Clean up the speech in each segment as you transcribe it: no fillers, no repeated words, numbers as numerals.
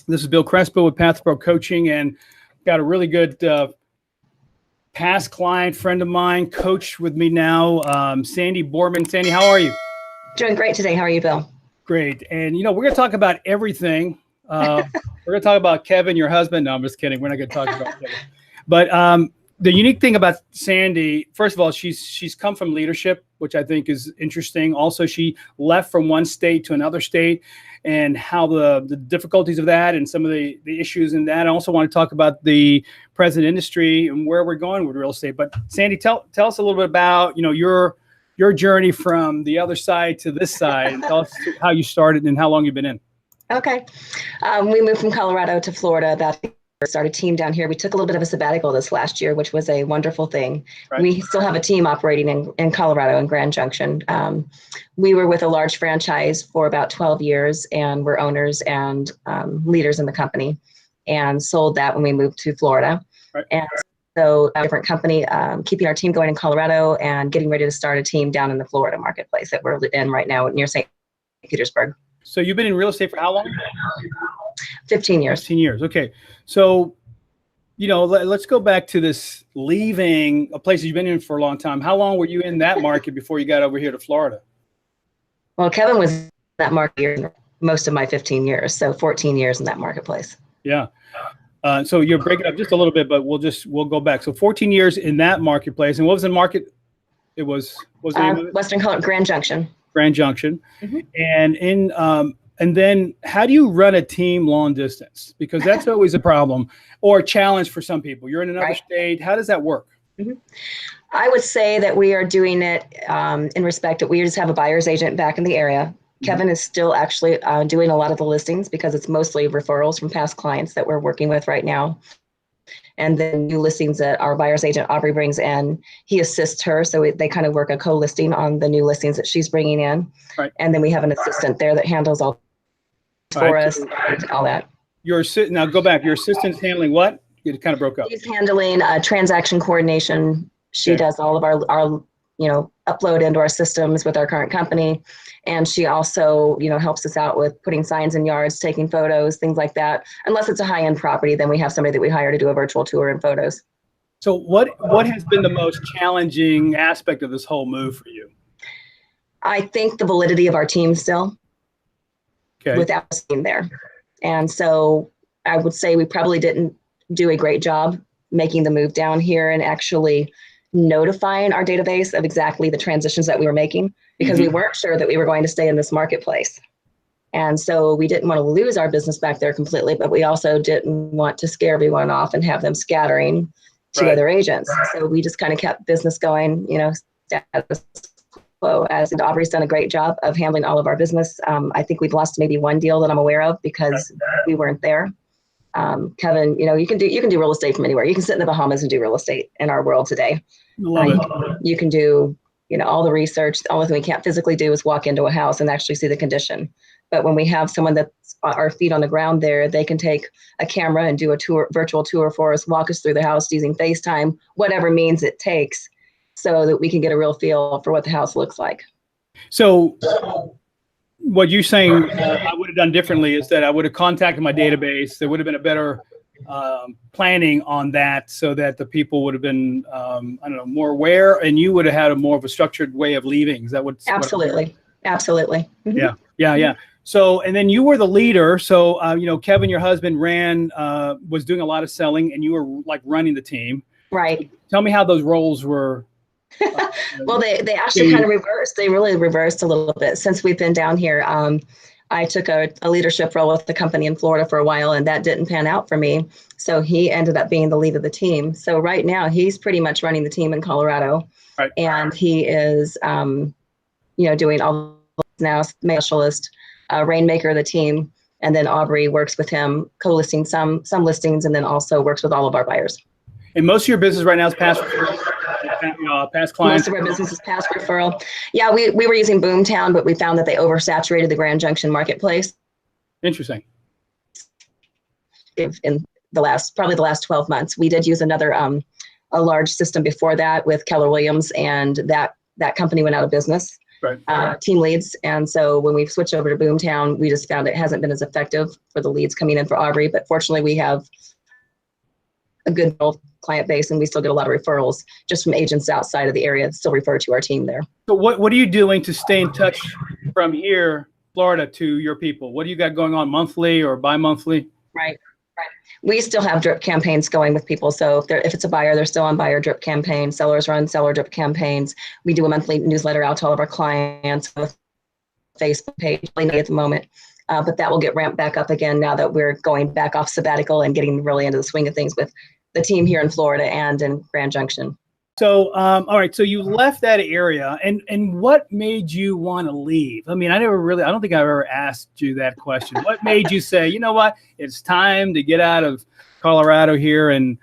This is Bill Crespo with Path2PRO Coaching, and got a really good past client, friend of mine, coach with me now, Sandy Borman. Sandy, how are you? Doing great today. How are you, Bill? Great. And, we're going to talk about everything. We're going to talk about Kevin, your husband. No, I'm just kidding. We're not going to talk about Kevin. But the unique thing about Sandy, first of all, she's come from leadership, which I think is interesting. Also, she left from one state to another state, and how the difficulties of that and some of the issues in that. I also want to talk about the present industry and where we're going with real estate. But Sandy, tell us a little bit about, your journey from the other side to this side, and tell us how you started and how long you've been in. Okay. We moved from Colorado to Florida about started a team down here. We took a little bit of a sabbatical this last year, which was a wonderful thing. Right. We still have a team operating in Colorado in Grand Junction. We were with a large franchise for about 12 years, and we're owners and leaders in the company, and sold that when we moved to Florida. Right. And so a different company, keeping our team going in Colorado and getting ready to start a team down in the Florida marketplace that we're in right now near St. Petersburg. So you've been in real estate for how long? 15 years. 15 years. Okay. So, let's go back to this leaving a place you've been in for a long time. How long were you in that market before you got over here to Florida? Well, Kevin was in that market most of my 15 years. So 14 years in that marketplace. Yeah. So you're breaking up just a little bit, but we'll go back. So 14 years in that marketplace. And what was the market? It was, what was the name of it? Western Colorado, Grand Junction. Grand Junction. Mm-hmm. And then how do you run a team long distance? Because that's always a problem or a challenge for some people. You're in another state. How does that work? Mm-hmm. I would say that we are doing it in respect that we just have a buyer's agent back in the area. Mm-hmm. Kevin is still actually doing a lot of the listings because it's mostly referrals from past clients that we're working with right now. And then new listings that our buyer's agent, Aubrey, brings in, he assists her. So they kind of work a co-listing on the new listings that she's bringing in. Right. And then we have an assistant there that handles all for us, all that. Now go back. Your assistant's handling what? You kind of broke up. She's handling transaction coordination. She does all of our upload into our systems with our current company. And she also, helps us out with putting signs in yards, taking photos, things like that. Unless it's a high-end property, then we have somebody that we hire to do a virtual tour and photos. So what has been the most challenging aspect of this whole move for you? I think the validity of our team still. Okay. Without us being there. And so I would say we probably didn't do a great job making the move down here and actually notifying our database of exactly the transitions that we were making, because we weren't sure that we were going to stay in this marketplace. And so we didn't want to lose our business back there completely, but we also didn't want to scare everyone off and have them scattering to other agents. So we just kind of kept business going, status quo, as Aubrey's done a great job of handling all of our business. I think we've lost maybe one deal that I'm aware of because we weren't there. Kevin, you can do real estate from anywhere. You can sit in the Bahamas and do real estate in our world today. You can do, all the research. The only thing we can't physically do is walk into a house and actually see the condition. But when we have someone that's our feet on the ground there, they can take a camera and do a virtual tour for us, walk us through the house using FaceTime, whatever means it takes, so that we can get a real feel for what the house looks like. So what you're saying I would have done differently is that I would have contacted my database. There would have been a better planning on that, so that the people would have been, more aware, and you would have had more of a structured way of leaving. Is that what? Absolutely. Absolutely. Mm-hmm. Yeah. So, and then you were the leader. So, Kevin, your husband, was doing a lot of selling, and you were like running the team. Right. So tell me how those roles were. Well, they actually kind of reversed. They really reversed a little bit since we've been down here. I took a leadership role with the company in Florida for a while, and that didn't pan out for me. So he ended up being the lead of the team. So right now he's pretty much running the team in Colorado, and he is, doing all now specialist, rainmaker of the team. And then Aubrey works with him, co-listing some listings, and then also works with all of our buyers. And most of your business right now is past clients. Most of our business is past referral. Yeah, we were using Boomtown, but we found that they oversaturated the Grand Junction marketplace. Interesting. In the last 12 months, we did use another a large system before that with Keller Williams, and that company went out of business. team leads. And so when we've switched over to Boomtown, we just found it hasn't been as effective for the leads coming in for Aubrey. But fortunately, we have a good client base, and we still get a lot of referrals just from agents outside of the area that still refer to our team there. So what are you doing to stay in touch from here, Florida, to your people? What do you got going on, monthly or bi-monthly? Right. We still have drip campaigns going with people. So if it's a buyer, they're still on buyer drip campaigns. Sellers run seller drip campaigns. We do a monthly newsletter out to all of our clients with Facebook page at the moment. But that will get ramped back up again now that we're going back off sabbatical and getting really into the swing of things with the team here in Florida and in Grand Junction. So, all right. So you left that area, and what made you want to leave? I mean, I don't think I've ever asked you that question. What made you say, you know what, it's time to get out of Colorado here and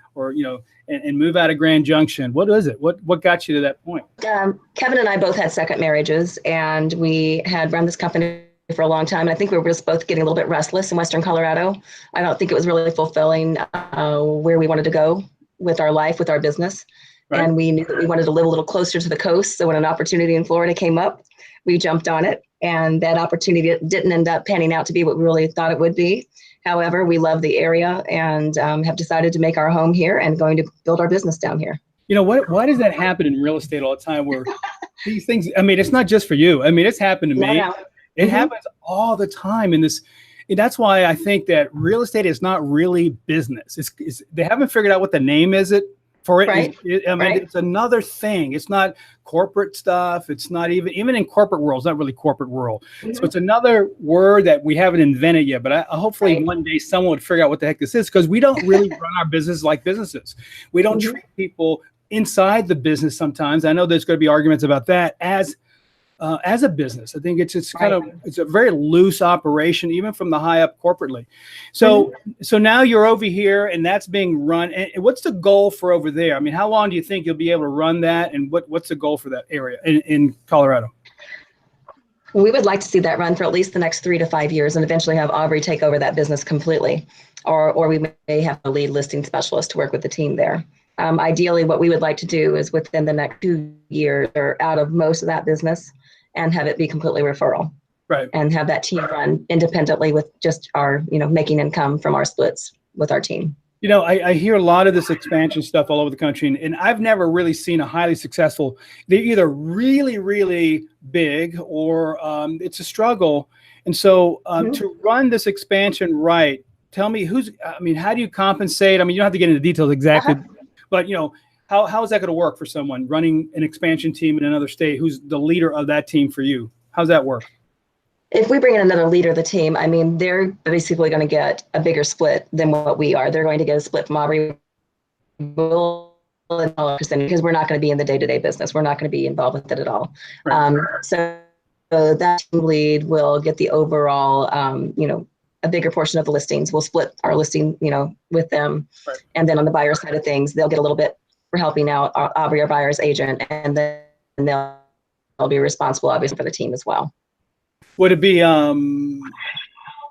move out of Grand Junction? What was it? What got you to that point? Kevin and I both had second marriages, and we had run this company for a long time. And I think we were just both getting a little bit restless in Western Colorado. I don't think it was really fulfilling where we wanted to go with our life, with our business. Right. And we knew that we wanted to live a little closer to the coast. So when an opportunity in Florida came up, we jumped on it. And that opportunity didn't end up panning out to be what we really thought it would be. However, we love the area and have decided to make our home here and going to build our business down here. You know, why does that happen in real estate all the time where these things, I mean, it's not just for you. I mean, it's happened to me. No. It happens all the time in this. That's why I think that real estate is not really business. They haven't figured out what the name is for it. Right. It's another thing. It's not corporate stuff. It's not even in corporate world. It's not really corporate world. Mm-hmm. So it's another word that we haven't invented yet. But hopefully one day someone would figure out what the heck this is, because we don't really run our business like businesses. We don't treat people inside the business sometimes. I know there's going to be arguments about that as a business. I think it's a very loose operation, even from the high up corporately. So now you're over here and that's being run. And what's the goal for over there? I mean, how long do you think you'll be able to run that? And what's the goal for that area in Colorado? We would like to see that run for at least the next 3 to 5 years and eventually have Aubrey take over that business completely. Or we may have a lead listing specialist to work with the team there. Ideally, what we would like to do is within the next 2 years or out of most of that business, and have it be completely referral, right? And have that team run independently with just our, making income from our splits with our team. I hear a lot of this expansion stuff all over the country, and I've never really seen a highly successful. They're either really, really big or it's a struggle. And so to run this expansion right, tell me how do you compensate? I mean, you don't have to get into details exactly, but How is that going to work for someone running an expansion team in another state? Who's the leader of that team for you? How's that work? If we bring in another leader of the team, I mean, they're basically going to get a bigger split than what we are. They're going to get a split from Aubrey because we're not going to be in the day-to-day business. We're not going to be involved with it at all. Right. So that team lead will get the overall, a bigger portion of the listings. We'll split our listing, with them. Right. And then on the buyer side of things, they'll get a little bit for helping out Aubrey, our buyer's agent, and then they'll be responsible, obviously, for the team as well. Would it be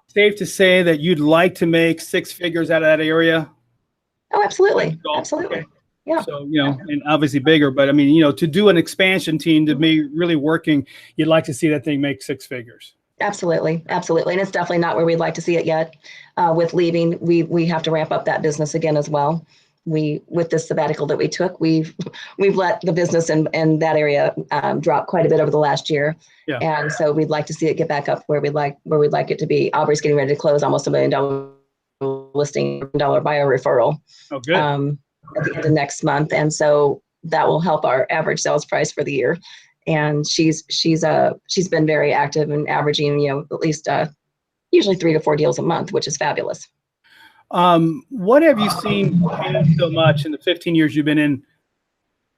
safe to say that you'd like to make 6 figures out of that area? Oh, absolutely. Absolutely. Yeah. So, and obviously bigger, but I mean, to do an expansion team, to be really working, you'd like to see that thing make 6 figures. Absolutely. Absolutely. And it's definitely not where we'd like to see it yet. With leaving, we have to ramp up that business again as well. With this sabbatical that we took, we've let the business in that area drop quite a bit over the last year. Yeah. And so we'd like to see it get back up where we'd like it to be. Aubrey's getting ready to close almost $1 million listing, $1 million buyer referral. Oh, good. At the end of next month. And so that will help our average sales price for the year. And she's been very active and averaging, at least usually 3 to 4 deals a month, which is fabulous. What have you seen change so much in the 15 years you've been in?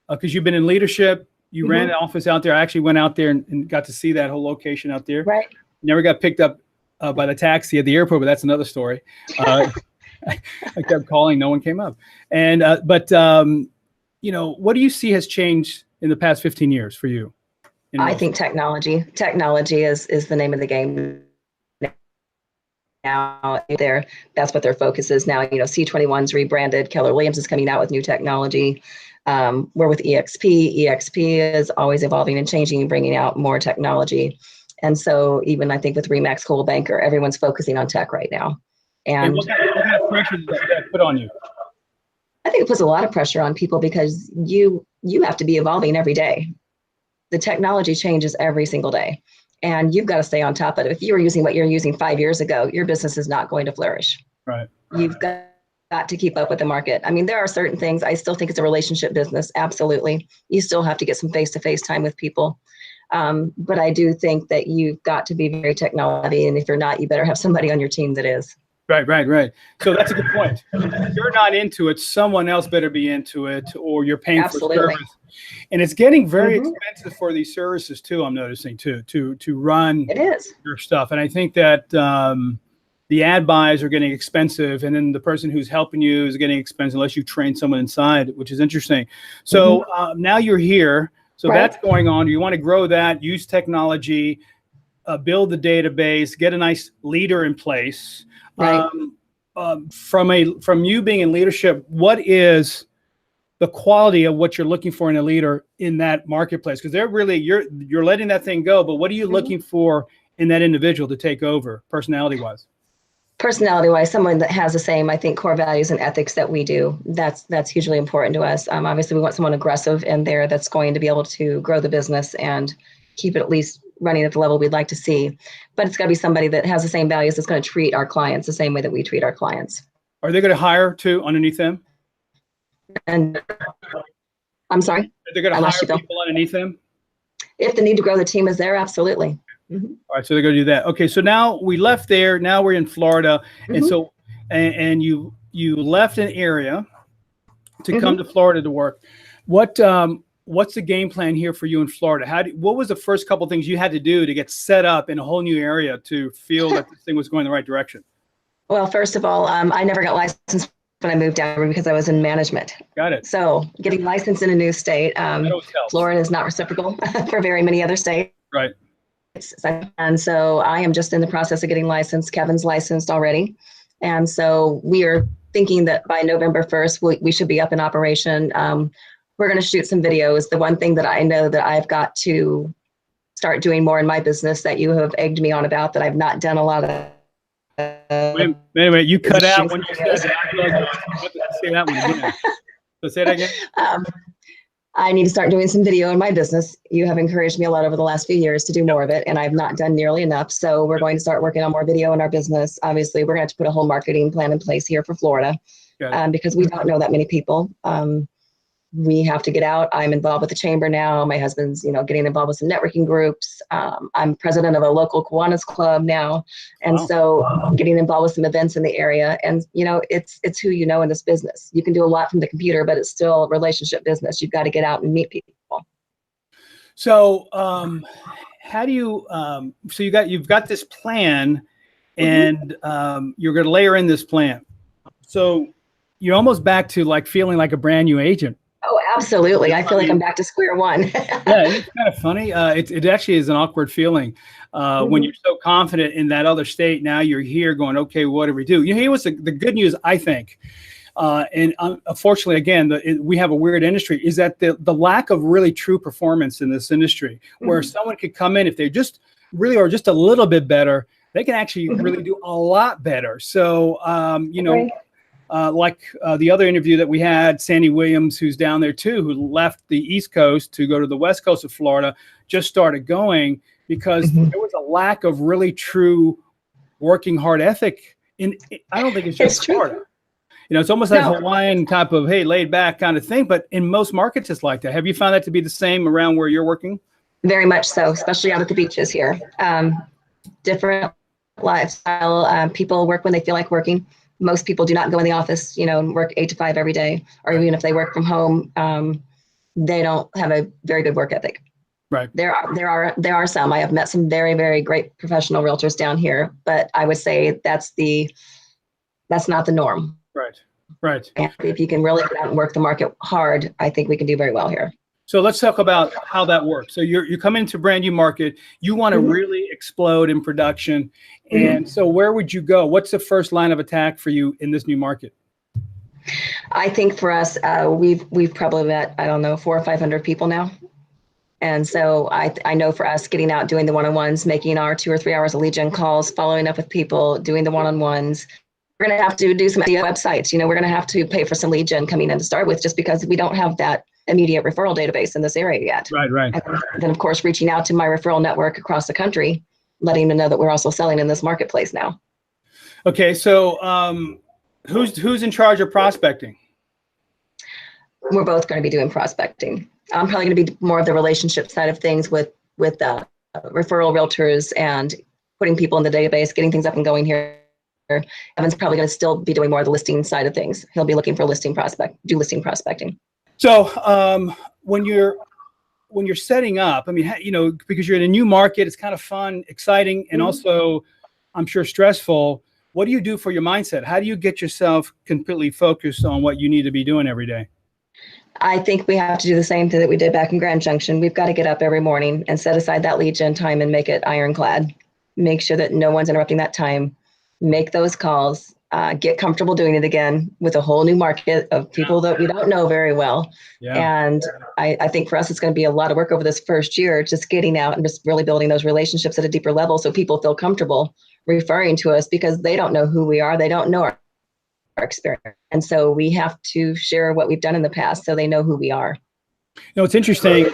Because you've been in leadership, you ran an office out there. I actually went out there and got to see that whole location out there. Right. Never got picked up by the taxi at the airport, but that's another story. I kept calling, no one came up. And what do you see has changed in the past 15 years for you? I think technology is the name of the game now. That's what their focus is now. C21's rebranded. Keller Williams is coming out with new technology. We're with EXP. EXP is always evolving and changing and bringing out more technology. And so even I think with Remax Coldwell Banker, everyone's focusing on tech right now. And what kind of pressure does that put on you? I think it puts a lot of pressure on people because you have to be evolving every day. The technology changes every single day, and you've got to stay on top of it. If you were using what you're using 5 years ago, your business is not going to flourish. Right. You've got to keep up with the market. I mean, there are certain things. I still think it's a relationship business. Absolutely. You still have to get some face-to-face time with people. But I do think that you've got to be very technology, and if you're not, you better have somebody on your team that is. Right. So that's a good point. If you're not into it, someone else better be into it, or you're paying for service. And it's getting very expensive for these services too. I'm noticing to run your stuff. And I think that the ad buys are getting expensive, and then the person who's helping you is getting expensive unless you train someone inside, which is interesting. So now you're here. So that's going on. You want to grow that, use technology, build the database, get a nice leader in place. From you being in leadership, what is the quality of what you're looking for in a leader in that marketplace? Because they're really, you're letting that thing go, but what are you looking for in that individual to take over, personality-wise? Personality-wise, someone that has the same, I think, core values and ethics that we do. That's hugely important to us. Obviously, we want someone aggressive in there that's going to be able to grow the business and keep it at least running at the level we'd like to see. But it's got to be somebody that has the same values that's going to treat our clients the same way that we treat our clients. Are they going to hire too underneath them? And I'm sorry? They're going to hire people underneath them? If the need to grow the team is there, absolutely. All right, so they're going to do that. Okay, so now we left there. Now we're in Florida, and so and you left an area to come to Florida to work. What's the game plan here for you in Florida? What was the first couple of things you had to do to get set up in a whole new area to feel that this thing was going the right direction? Well, first of all, I never got licensed when I moved down here because I was in management. Got it. So getting licensed in a new state, Florida is not reciprocal for very many other states. Right. And so I am just in the process of getting licensed. Kevin's licensed already. And so we are thinking that by November 1st, we should be up in operation. We're going to shoot some videos. The one thing that I know that I've got to start doing more in my business that you have egged me on about that I've not done a lot of. Wait, you cut out when you said that. Say that one again. So say that again. I need to start doing some video in my business. You have encouraged me a lot over the last few years to do more of it, and I've not done nearly enough. So we're going to start working on more video in our business. Obviously, we're going to have to put a whole marketing plan in place here for Florida because we don't know that many people. We have to get out. I'm involved with the chamber now. My husband's, getting involved with some networking groups. I'm president of a local Kiwanis club now. And so getting involved with some events in the area. And, it's who you know in this business. You can do a lot from the computer, but it's still a relationship business. You've got to get out and meet people. So how do you, so you've got this plan and you're going to layer in this plan. So you're almost back to like feeling like a brand new agent. Oh, absolutely. I feel like I'm back to square one. Yeah, it's kind of funny. It actually is an awkward feeling when you're so confident in that other state. Now you're here going, okay, what do we do? Here was the good news, I think. And unfortunately, again, we have a weird industry, is that the lack of really true performance in this industry, where someone could come in, if they just really are just a little bit better, they can actually really do a lot better. So, like the other interview that we had, Sandy Williams, who's down there too, who left the East Coast to go to the West Coast of Florida, just started going because there was a lack of really true working hard ethic. I don't think it's just Florida. It's almost like Hawaiian type of, hey, laid back kind of thing. But in most markets, it's like that. Have you found that to be the same around where you're working? Very much so, especially out at the beaches here. Different lifestyle. People work when they feel like working. Most people do not go in the office, and work 8 to 5 every day, or even if they work from home, they don't have a very good work ethic. Right. There are some. I have met some very, very great professional realtors down here, but I would say that's not the norm. Right. And if you can really get out and work the market hard, I think we can do very well here. So let's talk about how that works. So you're coming into a brand new market. You want to really explode in production. And so where would you go? What's the first line of attack for you in this new market? I think for us, we've probably met, I don't know, 400 or 500 people now. And so I know for us, getting out, doing the one-on-ones, making our 2 or 3 hours of lead gen calls, following up with people, doing the one-on-ones. We're going to have to do some SEO websites. We're going to have to pay for some lead gen coming in to start with, just because we don't have that immediate referral database in this area yet. Right. And then, of course, reaching out to my referral network across the country, letting them know that we're also selling in this marketplace now. Okay, so who's in charge of prospecting? We're both going to be doing prospecting. I'm probably going to be more of the relationship side of things with referral realtors and putting people in the database, getting things up and going here. Evan's probably going to still be doing more of the listing side of things. He'll be looking for listing prospecting. So when you're setting up, I mean, because you're in a new market, it's kind of fun, exciting, and also, I'm sure, stressful. What do you do for your mindset? How do you get yourself completely focused on what you need to be doing every day? I think we have to do the same thing that we did back in Grand Junction. We've got to get up every morning and set aside that lead gen time and make it ironclad. Make sure that no one's interrupting that time. Make those calls. Get comfortable doing it again with a whole new market of people that we don't know very well. Yeah. And I think for us, it's going to be a lot of work over this first year, just getting out and just really building those relationships at a deeper level so people feel comfortable referring to us, because they don't know who we are. They don't know our experience. And so we have to share what we've done in the past so they know who we are. It's interesting.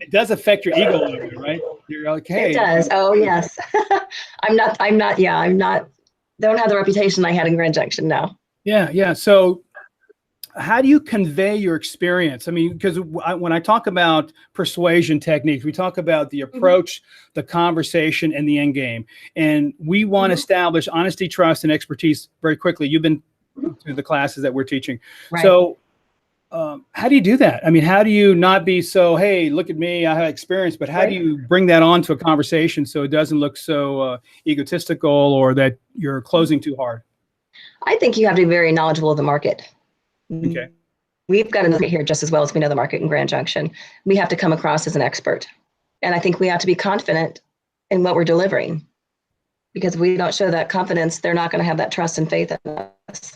It does affect your ego a little bit, right? You're like, hey. It does. Oh, yes. I'm not, don't have the reputation I had in Grand Junction now. Yeah. So how do you convey your experience? I mean, because when I talk about persuasion techniques, we talk about the approach, the conversation, and the end game. And we want to establish honesty, trust, and expertise very quickly. You've been through the classes that we're teaching. Right. So how do you do that? I mean, how do you not be so, hey, look at me, I have experience, but how do you bring that on to a conversation so it doesn't look so egotistical or that you're closing too hard? I think you have to be very knowledgeable of the market. Okay. We've got to know here just as well as we know the market in Grand Junction. We have to come across as an expert. And I think we have to be confident in what we're delivering, because if we don't show that confidence, they're not going to have that trust and faith in us.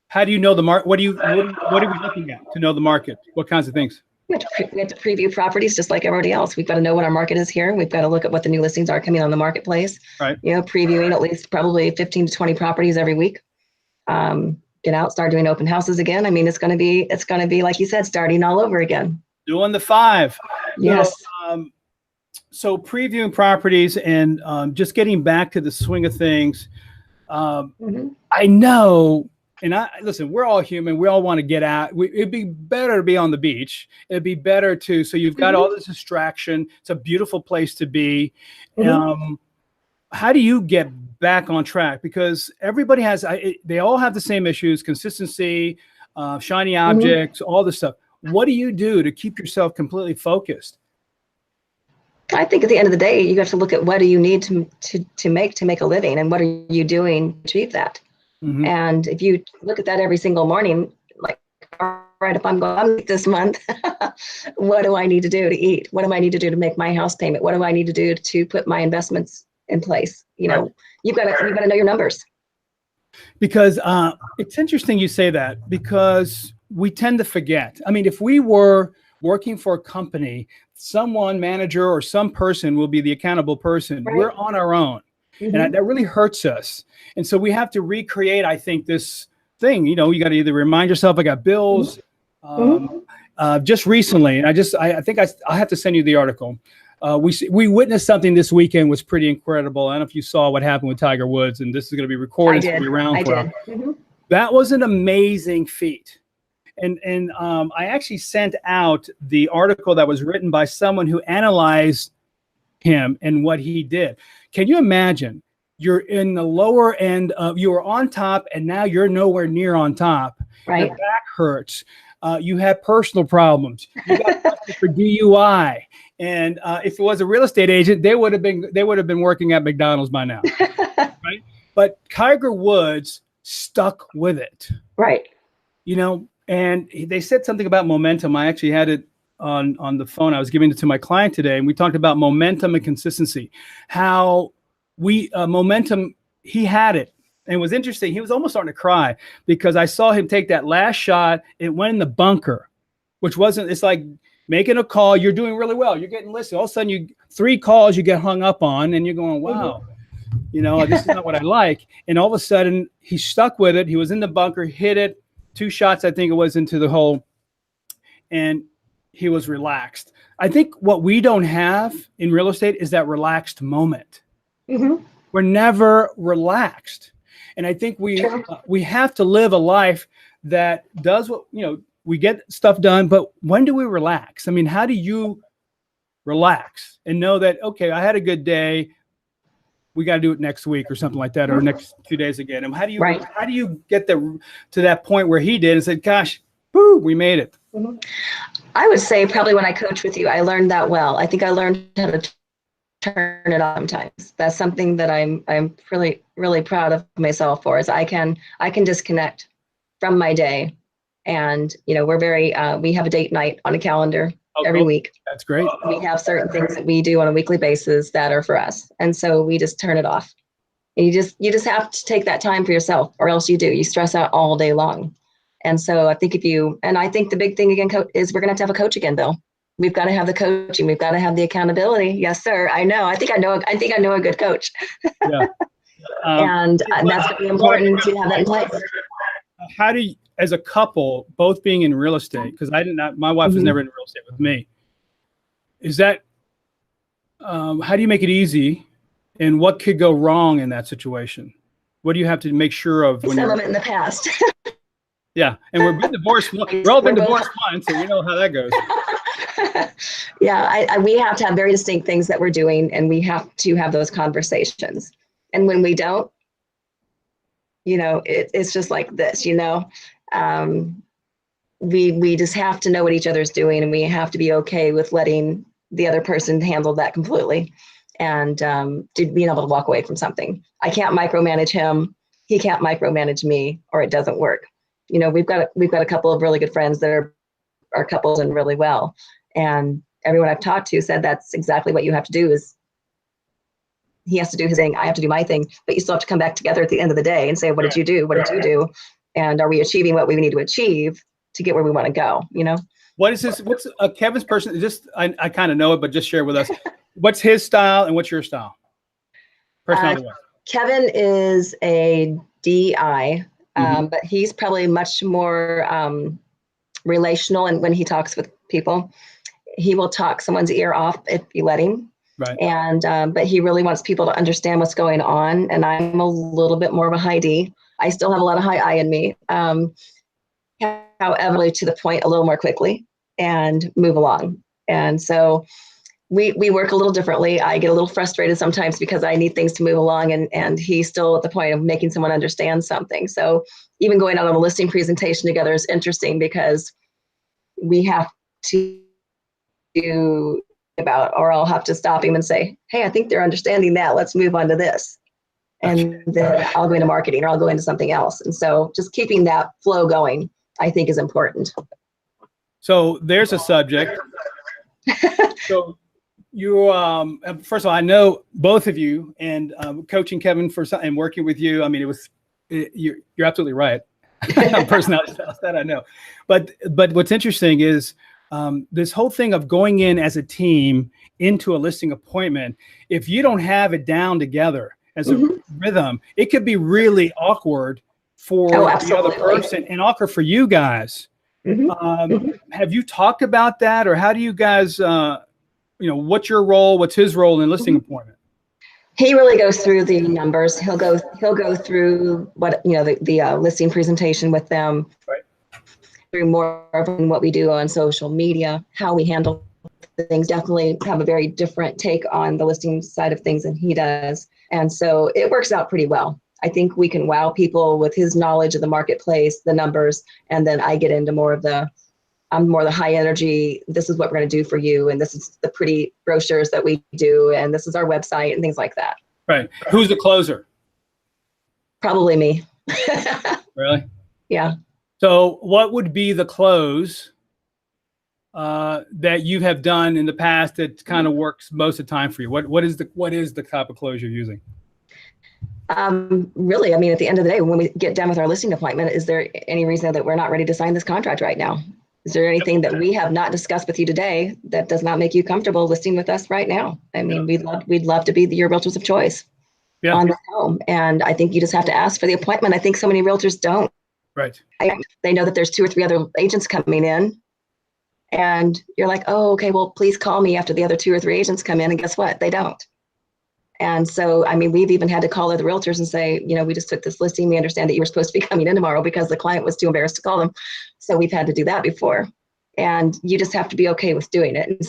How do you know the market? What are we looking at to know the market? What kinds of things? We have to preview properties just like everybody else. We've got to know what our market is here. We've got to look at what the new listings are coming on the marketplace. Right. Previewing at least probably 15 to 20 properties every week. Get out, start doing open houses again. I mean, it's going to be, like you said, starting all over again. Doing the 5. Yes. So previewing properties and just getting back to the swing of things. I know. And listen, we're all human. We all want to get out. It'd be better to be on the beach. It'd be better so you've got all this distraction. It's a beautiful place to be. How do you get back on track? Because everybody they all have the same issues: consistency, shiny objects, all this stuff. What do you do to keep yourself completely focused? I think at the end of the day, you have to look at what do you need to make a living, and what are you doing to achieve that? And if you look at that every single morning, like, all right, if I'm going this month, what do I need to do to eat? What do I need to do to make my house payment? What do I need to do to put my investments in place? You've got to know your numbers. Because it's interesting you say that, because we tend to forget. I mean, if we were working for a company, someone, manager, or some person will be the accountable person. Right. We're on our own. And that really hurts us. And so we have to recreate, I think, this thing. You got to either remind yourself, I got bills. Just recently, and I think I have to send you the article. We witnessed something this weekend was pretty incredible. I don't know if you saw what happened with Tiger Woods, and this is going to be recorded. I did. Be around for a while. That was an amazing feat. And I actually sent out the article that was written by someone who analyzed him and what he did. Can you imagine? You're in the lower end you were on top, and now you're nowhere near on top. Right. Your back hurts. You have personal problems. You got busted for DUI. And if it was a real estate agent, they would have been working at McDonald's by now. Right. But Tiger Woods stuck with it. Right. And they said something about momentum. I actually had it on the phone. I was giving it to my client today, and we talked about momentum and consistency. How we momentum, he had it. And it was interesting. He was almost starting to cry because I saw him take that last shot. It went in the bunker, which wasn't, it's like making a call. You're doing really well. You're getting listened. All of a sudden, you 3 calls you get hung up on, and you're going, wow, you know, this is not what I like. And all of a sudden, he stuck with it. He was in the bunker, hit it, 2 shots, I think it was, into the hole, and he was relaxed. I think what we don't have in real estate is that relaxed moment. We're never relaxed. And I think we have to live a life that does what, you know, we get stuff done, but when do we relax? I mean, how do you relax and know that, okay, I had a good day, we got to do it next week or something like that, or next 2 days again? And how do you get to that point where he did and said, gosh, woo, we made it? I would say probably when I coach with you, I learned that well. I think I learned how to turn it off sometimes. That's something that I'm really, really proud of myself for, is I can disconnect from my day. And, you know, we're very, we have a date night on a calendar every week. That's great. We have certain things that we do on a weekly basis that are for us. And so we just turn it off. And you just have to take that time for yourself, or else you stress out all day long. And so I think I think the big thing again is we're going to have a coach again, Bill. We've got to have the coaching. We've got to have the accountability. Yes, sir. I know. I think I know a good coach. Yeah. And that's really important to have that in place. How do you, as a couple, both being in real estate, because my wife was never in real estate with me. Is that, how do you make it easy, and what could go wrong in that situation? What do you have to make sure of? Some of it in the past. Yeah. And we've been divorced. We're all been divorced once, so we know how that goes. Yeah, we have to have very distinct things that we're doing, and we have to have those conversations. And when we don't, you know, it's just like this, you know, we just have to know what each other's doing, and we have to be okay with letting the other person handle that completely, and being able to walk away from something. I can't micromanage him. He can't micromanage me, or it doesn't work. You know, we've got a couple of really good friends that are couples and really well. And everyone I've talked to said that's exactly what you have to do. Is he has to do his thing, I have to do my thing, but you still have to come back together at the end of the day and say, what did you do? What did you do? And are we achieving what we need to achieve to get where we want to go? You know? What is this? What's Kevin's person? Just, I kind of know it, but just share with us. What's his style and what's your style? Personality-wise. Kevin is a DI, but he's probably much more relational. And when he talks with people, he will talk someone's ear off if you let him. Right. And but he really wants people to understand what's going on. And I'm a little bit more of a high D. I still have a lot of high I in me. However, to the point a little more quickly and move along. And so we work a little differently. I get a little frustrated sometimes because I need things to move along, and he's still at the point of making someone understand something. So even going out on a listing presentation together is interesting because we have to do about, or I'll have to stop him and say, hey, I think they're understanding that. Let's move on to this. And then I'll go into marketing, or I'll go into something else. And so just keeping that flow going, I think, is important. So there's a subject. So you, first of all, I know both of you, and coaching Kevin and working with you. I mean, you're absolutely right. Personality styles, that I know. But what's interesting is this whole thing of going in as a team into a listing appointment. If you don't have it down together as a rhythm, it could be really awkward for the other person and awkward for you guys. Have you talked about that, or how do you guys, what's your role? What's his role in listing appointment? He really goes through the numbers. He'll go through what, the listing presentation with them, right, through more of what we do on social media, how we handle things. Definitely have a very different take on the listing side of things than he does. And so it works out pretty well. I think we can wow people with his knowledge of the marketplace, the numbers, and then I get into I'm more the high energy. This is what we're going to do for you, and this is the pretty brochures that we do, and this is our website and things like that. Right. Who's the closer? Probably me. Really? Yeah. So what would be the close that you have done in the past that kind of works most of the time for you? What is the type of close you're using? Really, I mean, at the end of the day, when we get done with our listing appointment, is there any reason that we're not ready to sign this contract right now? Is there anything that we have not discussed with you today that does not make you comfortable listing with us right now? I mean, we'd love to be your realtors of choice on the home. And I think you just have to ask for the appointment. I think so many realtors don't. Right. They know that there's 2 or 3 other agents coming in. And you're like, oh, okay, well, please call me after the other 2 or 3 agents come in. And guess what? They don't. And so, I mean, we've even had to call other realtors and say, we just took this listing. We understand that you were supposed to be coming in tomorrow because the client was too embarrassed to call them. So we've had to do that before. And you just have to be okay with doing it and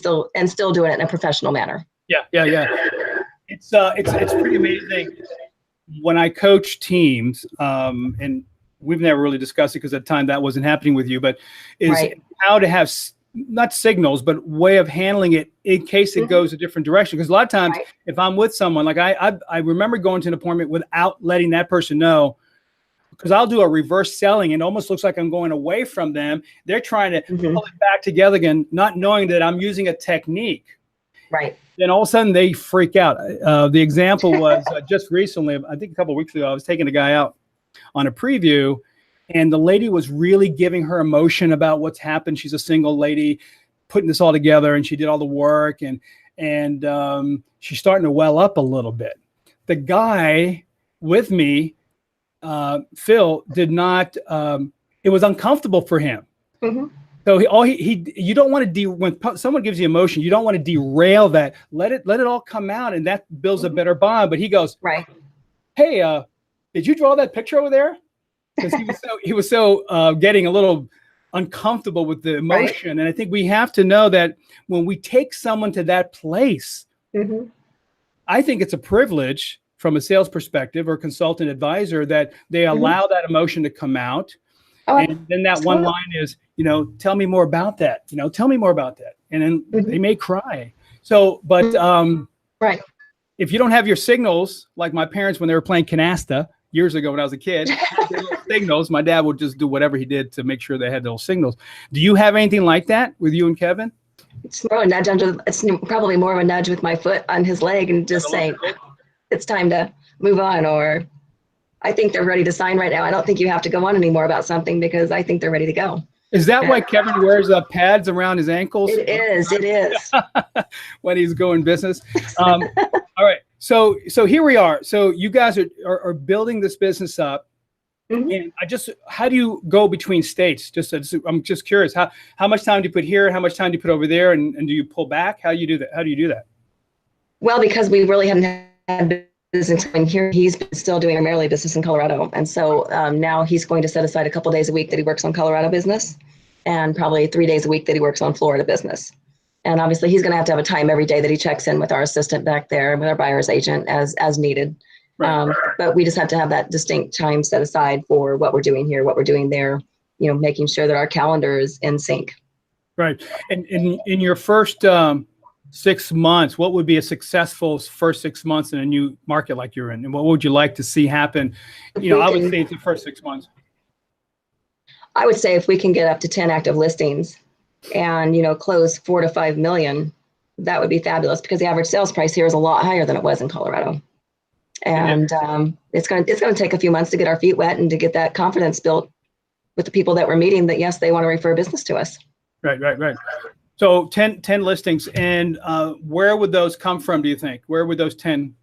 still doing it in a professional manner. Yeah. It's pretty amazing when I coach teams, and we've never really discussed it because at the time that wasn't happening with you, but how to have not signals, but way of handling it in case it goes a different direction. Because a lot of times if I'm with someone, like I remember going to an appointment without letting that person know, because I'll do a reverse selling and it almost looks like I'm going away from them. They're trying to pull it back together again, not knowing that I'm using a technique. Right. Then all of a sudden they freak out. The example was just recently, I think a couple of weeks ago, I was taking a guy out on a preview, and the lady was really giving her emotion about what's happened. She's a single lady putting this all together, and she did all the work, and she's starting to well up a little bit. The guy with me, Phil, did not, it was uncomfortable for him. So you don't want to when someone gives you emotion, you don't want to derail that. Let it all come out, and that builds a better bond. But he goes, hey, did you draw that picture over there? Because he was so getting a little uncomfortable with the emotion. And I think we have to know that when we take someone to that place, I think it's a privilege from a sales perspective or consultant advisor that they allow that emotion to come out. And then that one line is, tell me more about that. Tell me more about that. And then they may cry. So, but if you don't have your signals, like my parents when they were playing canasta years ago when I was a kid, signals, my dad would just do whatever he did to make sure they had those signals. Do you have anything like that with you and Kevin? It's more of a nudge it's probably more of a nudge with my foot on his leg and just saying, it's time to move on, or I think they're ready to sign right now. I don't think you have to go on anymore about something because I think they're ready to go. Is that why Kevin wears pads around his ankles? It is. When he's going business. All right. So here we are. So you guys are building this business up. And how do you go between states? I'm just curious. How much time do you put here? How much time do you put over there? And do you pull back? How do you do that? How do you do that? Well, because we really hadn't had business in here, he's still doing primarily business in Colorado. And so now he's going to set aside a couple days a week that he works on Colorado business and probably 3 days a week that he works on Florida business. And obviously he's going to have a time every day that he checks in with our assistant back there and with our buyer's agent as needed. But we just have to have that distinct time set aside for what we're doing here, what we're doing there, making sure that our calendar is in sync. Right. And in your first 6 months, what would be a successful first 6 months in a new market like you're in? And what would you like to see happen? I would say it's the first 6 months. I would say if we can get up to 10 active listings and, close 4 to 5 million, that would be fabulous because the average sales price here is a lot higher than it was in Colorado. And it's going to take a few months to get our feet wet and to get that confidence built with the people that we're meeting that, yes, they want to refer business to us. Right. So 10 listings. And where would those come from, do you think? Where would those 10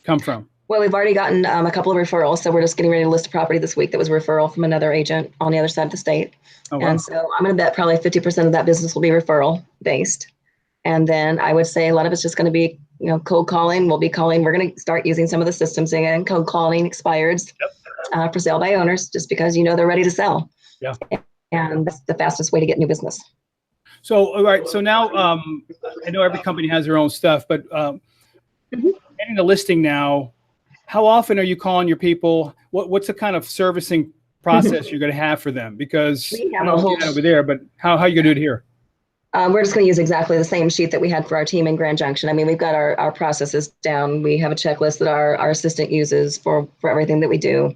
come from? Well, we've already gotten a couple of referrals. So we're just getting ready to list a property this week that was a referral from another agent on the other side of the state. Oh, wow. And so I'm going to bet probably 50% of that business will be referral based. And then I would say a lot of it's just going to be, cold calling. We're going to start using some of the systems again, cold calling expireds for sale by owners, just because, they're ready to sell. Yeah. And that's the fastest way to get new business. So, all right. So now I know every company has their own stuff, but getting the listing now, how often are you calling your people? What's the kind of servicing process you're going to have for them? Because we have over there, but how are you going to do it here? We're just going to use exactly the same sheet that we had for our team in Grand Junction. I mean, we've got our processes down. We have a checklist that our assistant uses for everything that we do.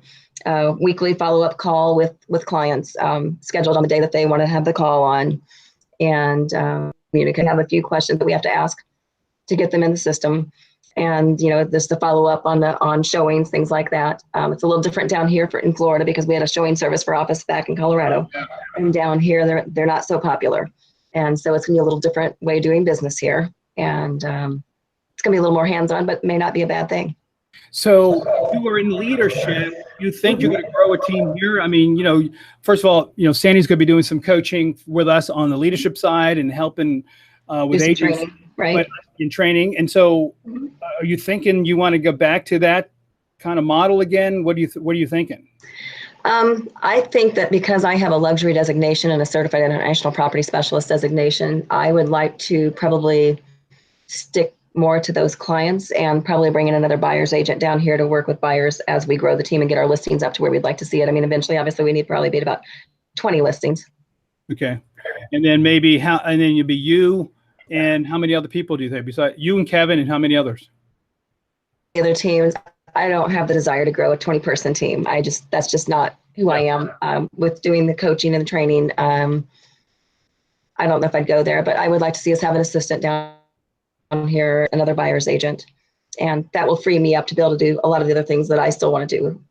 Weekly follow-up call with clients scheduled on the day that they want to have the call on. and communicate. Have a few questions that we have to ask to get them in the system. And, just to follow up on showings, things like that. It's a little different down here in Florida because we had a showing service for office back in Colorado. And down here, they're not so popular. And so it's going to be a little different way of doing business here. And it's going to be a little more hands-on, but may not be a bad thing. So you are in leadership. You think you're going to grow a team here? I mean, first of all, Sandy's going to be doing some coaching with us on the leadership side and helping with agents. Training, right? But in training. And so are you thinking you want to go back to that kind of model again? What are you thinking? I think that because I have a luxury designation and a certified international property specialist designation, I would like to probably stick more to those clients and probably bring in another buyer's agent down here to work with buyers as we grow the team and get our listings up to where we'd like to see it. I mean, eventually, obviously, we need probably be at about 20 listings. Okay. And then and then you'll be you. And how many other people do you think besides you and Kevin, and how many others? The other teams, I don't have the desire to grow a 20-person team. That's just not who I am. With doing the coaching and the training, I don't know if I'd go there, but I would like to see us have an assistant down here, another buyer's agent, and that will free me up to be able to do a lot of the other things that I still want to do.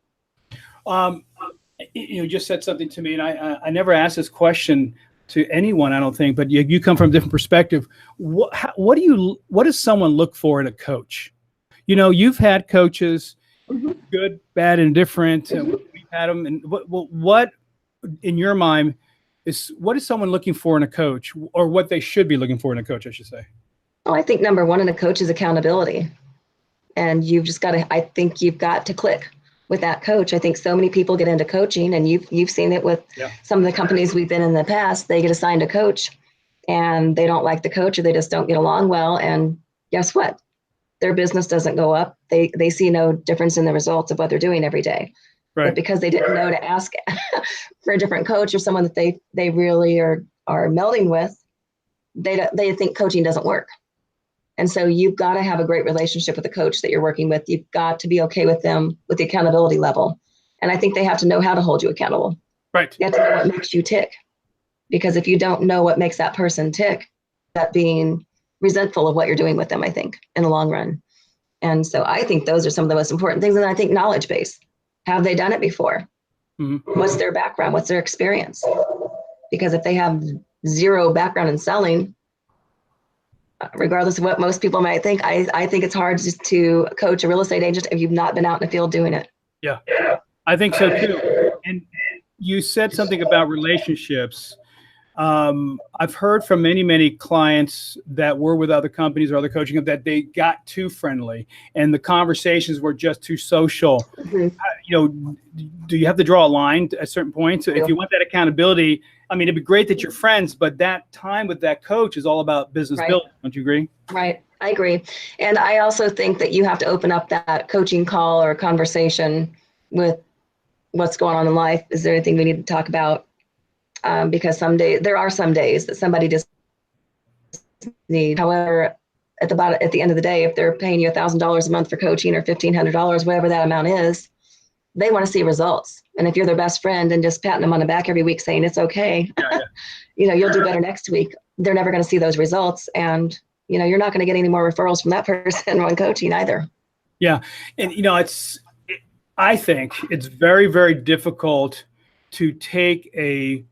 You just said something to me, and I never asked this question to anyone, I don't think, but you come from a different perspective. What does someone look for in a coach? You've had coaches, good, bad, and different. We've had them. And what, in your mind, what is someone looking for in a coach, or what they should be looking for in a coach, I should say? Well, I think number one in a coach is accountability. And I think you've got to click with that coach. I think so many people get into coaching, and you've seen it with some of the companies we've been in the past. They get assigned a coach and they don't like the coach, or they just don't get along well. And guess what? Their business doesn't go up. They see no difference in the results of what they're doing every day. Right. But because they didn't know to ask for a different coach or someone that they really are melding with, they think coaching doesn't work. And so you've got to have a great relationship with the coach that you're working with. You've got to be okay with them with the accountability level. And I think they have to know how to hold you accountable. Right. You have to know what makes you tick. Because if you don't know what makes that person tick, that being resentful of what you're doing with them, I think, in the long run. And so I think those are some of the most important things. And I think knowledge base. Have they done it before? Mm-hmm. What's their background? What's their experience? Because if they have zero background in selling, regardless of what most people might think, I think it's hard just to coach a real estate agent if you've not been out in the field doing it. Yeah, I think so too. And you said something about relationships. I've heard from many clients that were with other companies or other coaching that they got too friendly and the conversations were just too social. Mm-hmm. Do you have to draw a line at certain points? So if you want that accountability, I mean, it'd be great that you're friends, but that time with that coach is all about business building. Don't you agree? Right. I agree. And I also think that you have to open up that coaching call or conversation with what's going on in life. Is there anything we need to talk about? Because there are some days that somebody just needs. However, at the end of the day, if they're paying you $1,000 a month for coaching or $1,500, whatever that amount is, they want to see results. And if you're their best friend and just patting them on the back every week saying it's okay, you'll do better next week, they're never going to see those results. And, you're not going to get any more referrals from that person on coaching either. Yeah. And, I think it's very, very difficult to take a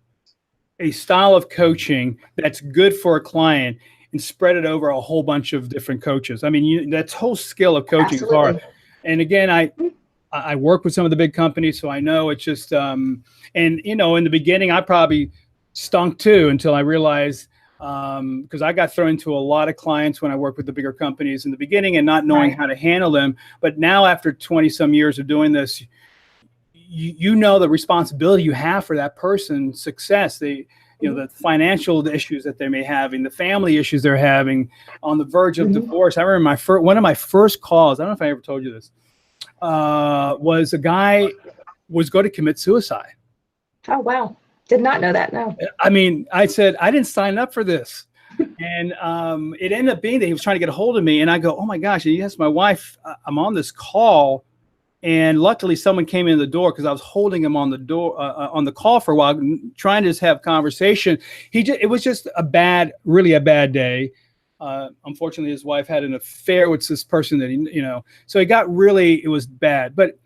style of coaching that's good for a client and spread it over a whole bunch of different coaches. I mean, that whole skill of coaching is hard. And again, I work with some of the big companies, so I know it's just, in the beginning, I probably stunk too until I realized, because I got thrown into a lot of clients when I worked with the bigger companies in the beginning and not knowing how to handle them. But now after 20 some years of doing this, you know the responsibility you have for that person's success. The financial issues that they may have, and the family issues they're having, on the verge of divorce. I remember one of my first calls, I don't know if I ever told you this, was a guy was going to commit suicide. Oh, wow. Did not know that, no. I mean, I said, I didn't sign up for this. And it ended up being that he was trying to get a hold of me. And I go, oh my gosh, and yes, my wife, I'm on this call. And luckily someone came in the door because I was holding him on the door, on the call for a while, trying to just have conversation. It was just really a bad day. Unfortunately, his wife had an affair with this person that so it was bad. But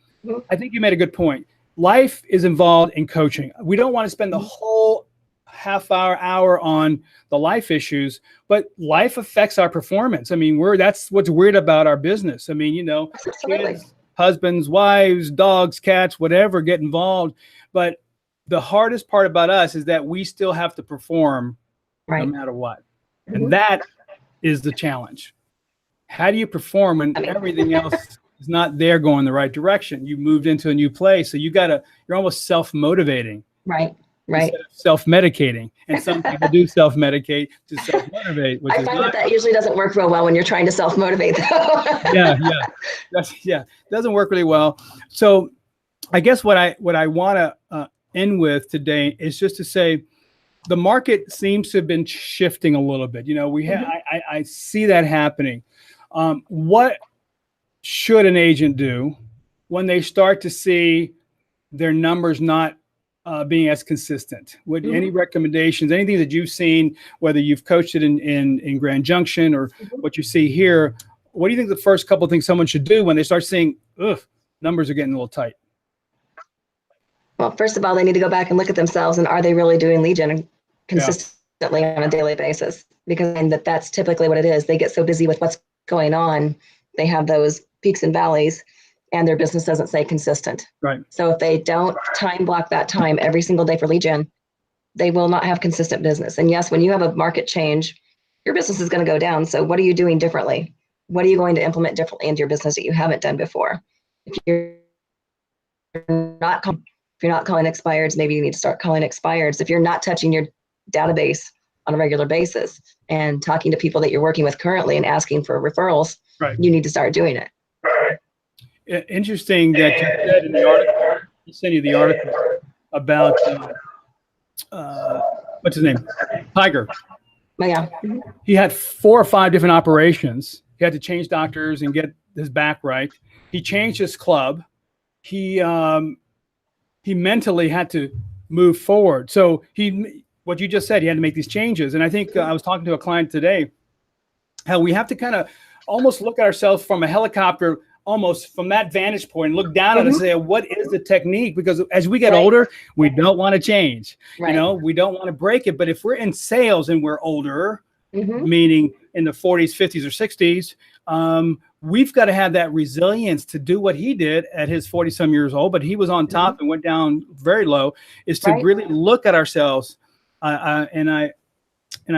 I think you made a good point. Life is involved in coaching. We don't want to spend the whole half hour on the life issues, but life affects our performance. I mean, that's what's weird about our business. I mean, kids, husbands, wives, dogs, cats, whatever, get involved. But the hardest part about us is that we still have to perform no matter what. And that is the challenge. How do you perform when everything else is not there going the right direction? You moved into a new place. So you're almost self-motivating. Right. Instead of self-medicating. And some people do self-medicate to self-motivate. I find that usually doesn't work real well when you're trying to self-motivate though. Yeah. Doesn't work really well. So I guess what I want to end with today is just to say the market seems to have been shifting a little bit. I see that happening. What should an agent do when they start to see their numbers not being as consistent? Any recommendations, anything that you've seen, whether you've coached it in Grand Junction or what you see here, what do you think the first couple of things someone should do when they start seeing, numbers are getting a little tight? Well, first of all, they need to go back and look at themselves and are they really doing lead gen consistently on a daily basis? Because that's typically what it is. They get so busy with what's going on. They have those peaks and valleys and their business doesn't stay consistent. Right. So if they don't time block that time every single day for lead gen, they will not have consistent business. And yes, when you have a market change, your business is going to go down. So what are you doing differently? What are you going to implement differently into your business that you haven't done before? If you're not calling expireds, maybe you need to start calling expireds. If you're not touching your database on a regular basis and talking to people that you're working with currently and asking for referrals, you need to start doing it. Interesting that you said in the article, I'll send you the article about, what's his name? Tiger. Yeah. He had 4 or 5 different operations. He had to change doctors and get his back right. He changed his club. He mentally had to move forward. So what you just said, he had to make these changes. And I think I was talking to a client today, how we have to kind of almost look at ourselves from a helicopter, almost from that vantage point, look down at it and say, what is the technique? Because as we get older, we don't want to change. We don't want to break it. But if we're in sales and we're older, meaning in the 40s, 50s, or 60s, we've got to have that resilience to do what he did at his 40-some years old, but he was on top and went down very low, is to really look at ourselves. And I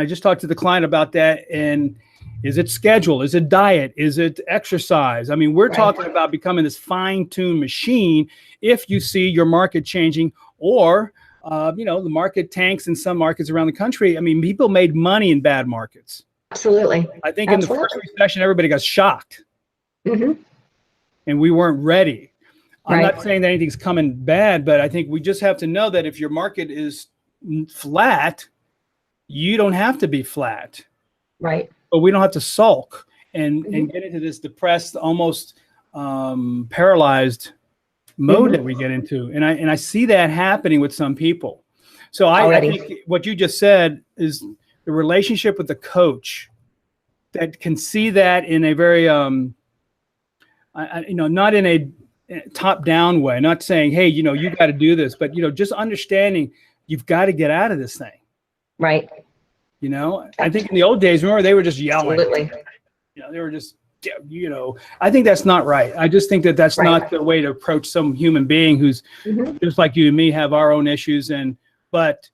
just talked to the client about that. And is it schedule? Is it diet? Is it exercise? I mean, we're talking about becoming this fine-tuned machine if you see your market changing or, the market tanks in some markets around the country. I mean, people made money in bad markets. Absolutely. I think in the first recession, everybody got shocked. And we weren't ready. I'm not saying that anything's coming bad, but I think we just have to know that if your market is flat, you don't have to be flat. Right. But we don't have to sulk and get into this depressed, almost paralyzed mode that we get into. And I see that happening with some people. So I think what you just said is the relationship with the coach that can see that in a very, not in a top-down way, not saying, hey, you got to do this, but, just understanding you've got to get out of this thing. Right. I think in the old days, remember, they were just yelling. Absolutely. They were just, I think that's not right. I just think that that's not the way to approach some human being who's just like you and me, have our own issues. But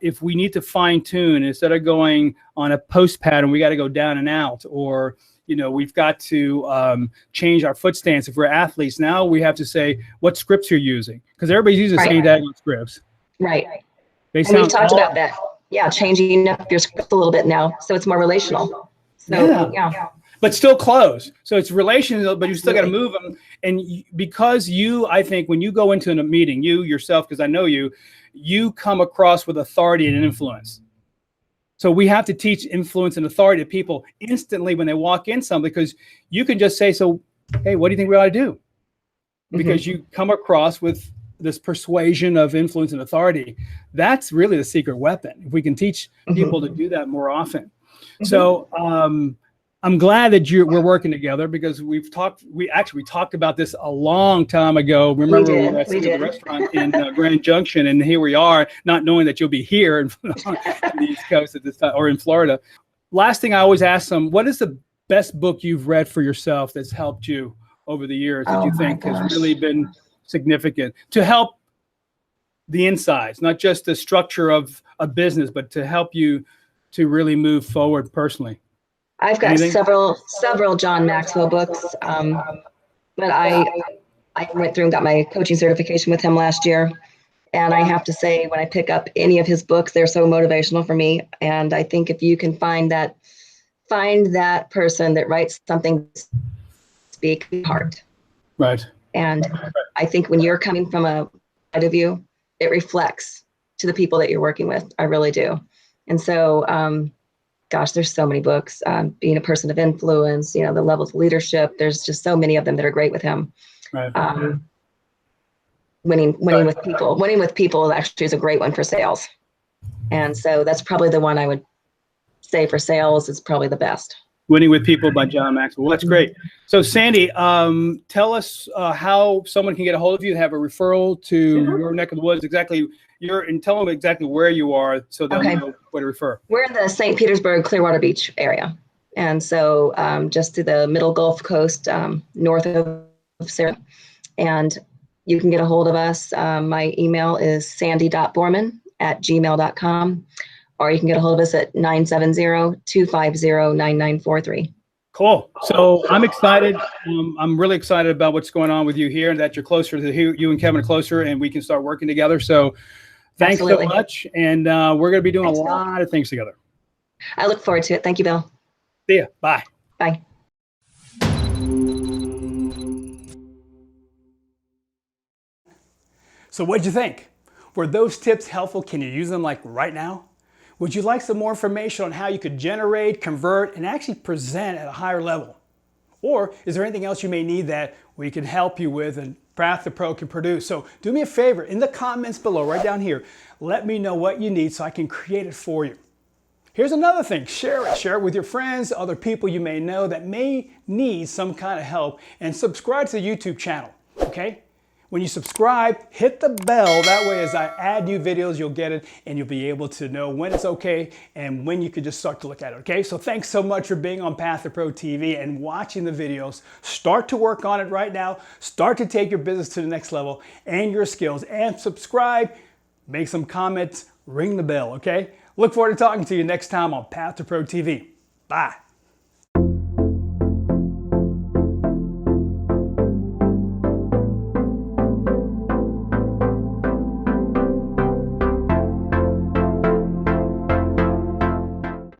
if we need to fine tune, instead of going on a post pattern, we got to go down and out, or, we've got to change our foot stance. If we're athletes, now we have to say what scripts you're using, because everybody's using the same daggone scripts. Right. We've talked about that. Yeah, changing up your script a little bit now, so it's more relational. So, but still close. So it's relational, but you still got to move them. And because I think when you go into a meeting, you yourself, because I know you come across with authority and influence. So we have to teach influence and authority to people instantly when they walk in something, because you can just say, so, hey, what do you think we ought to do? because you come across with this persuasion of influence and authority. That's really the secret weapon. If we can teach people to do that more often. So I'm glad that we're working together, because we talked about this a long time ago. Remember when I stayed at the restaurant in Grand Junction, and here we are, not knowing that you'll be here in the East Coast at this time, or in Florida. Last thing I always ask them, what is the best book you've read for yourself that's helped you over the years that you think has really been significant to help the insides, not just the structure of a business, but to help you to really move forward personally? I've got several John Maxwell books, but I went through and got my coaching certification with him last year. And I have to say, when I pick up any of his books, they're so motivational for me. And I think if you can find that person that writes something, speak heart. Right. And I think when you're coming from a side of you, it reflects to the people that you're working with. I really do. And so, gosh, there's so many books. Being a person of influence, the levels of leadership. There's just so many of them that are great with him. Right. Winning with people actually is a great one for sales. And so that's probably the one I would say for sales is probably the best. Winning with People by John Maxwell. Well, that's great. So Sandy, tell us how someone can get a hold of you, have a referral to your neck of the woods, and tell them exactly where you are so they'll know where to refer. We're in the St. Petersburg, Clearwater Beach area. And so just to the middle Gulf Coast, north of Sarah. And you can get a hold of us. My email is sandy.borman@gmail.com, or you can get a hold of us at 970-250-9943. Cool. So I'm excited. I'm really excited about what's going on with you here, and that you're closer to you and Kevin are closer, and we can start working together. So thanks so much. And we're going to be doing a lot of things together. I look forward to it. Thank you, Bill. See ya. Bye. Bye. So what'd you think? Were those tips helpful? Can you use them like right now? Would you like some more information on how you could generate, convert, and actually present at a higher level? Or is there anything else you may need that we can help you with and Path2PRO can produce? So do me a favor, in the comments below, right down here, let me know what you need so I can create it for you. Here's another thing, share it. Share it with your friends, other people you may know that may need some kind of help, and subscribe to the YouTube channel, okay? When you subscribe, hit the bell. That way, as I add new videos, you'll get it, and you'll be able to know when it's okay and when you can just start to look at it, okay? So thanks so much for being on Path2PRO TV and watching the videos. Start to work on it right now. Start to take your business to the next level and your skills. And subscribe, make some comments, ring the bell, okay? Look forward to talking to you next time on Path2PRO TV. Bye.